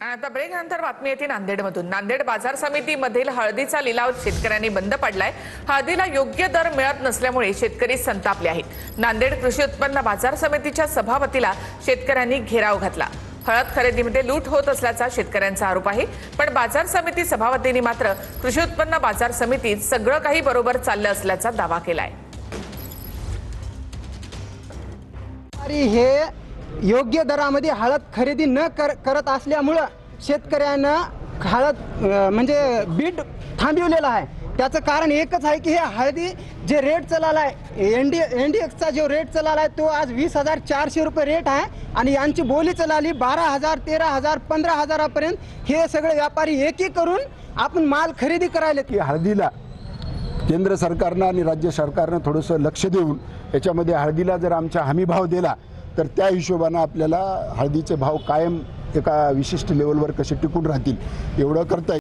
आता ब्रेक नंतर बातमी येते नांदेडमधून। नांदेड बाजार समितीमधील हळदीचा लिलाव शेतकऱ्यांनी बंद पडलाय। हळदीला योग्य दर मिळत नसल्यामुळे शेतकरी संतापले आहेत। नांदेड कृषी उत्पन्न बाजार समितीच्या सभापतीला शेतकऱ्यांनी घेराव घातला। हळद खरेदीमध्ये लूट होत असल्याचा शेतकऱ्यांचा आरोप आहे, पण बाजार समिती सभापतींनी मात्र कृषी उत्पन्न बाजार समितीत सगळं काही बरोबर चाललं असल्याचा दावा केलाय। हे योग्य दरामध्ये हळद खरेदी न करत असल्यामुळे शेतकऱ्यांना हळद म्हणजे बीट थांबवलेला आहे। त्याचं कारण एकच आहे की हे हळदी जे रेट चलाला आहे, एनडीएक्सचा जो रेट चलाला आहे तो आज 20,400 रुपये रेट आहे आणि यांची बोली चलाली 12,000, 13,000, 15,000पर्यंत। हे सगळे व्यापारी एकी करून आपण माल खरेदी करायला की हळदीला केंद्र सरकारनं आणि राज्य सरकारनं थोडंसं लक्ष देऊन याच्यामध्ये हळदीला जर आमचा हमी भाव दिला तर त्या हिशोबाने आपल्याला हळदीचे भाव कायम एका विशिष्ट लेवलवर कसे टिकून राहतील एवढं करता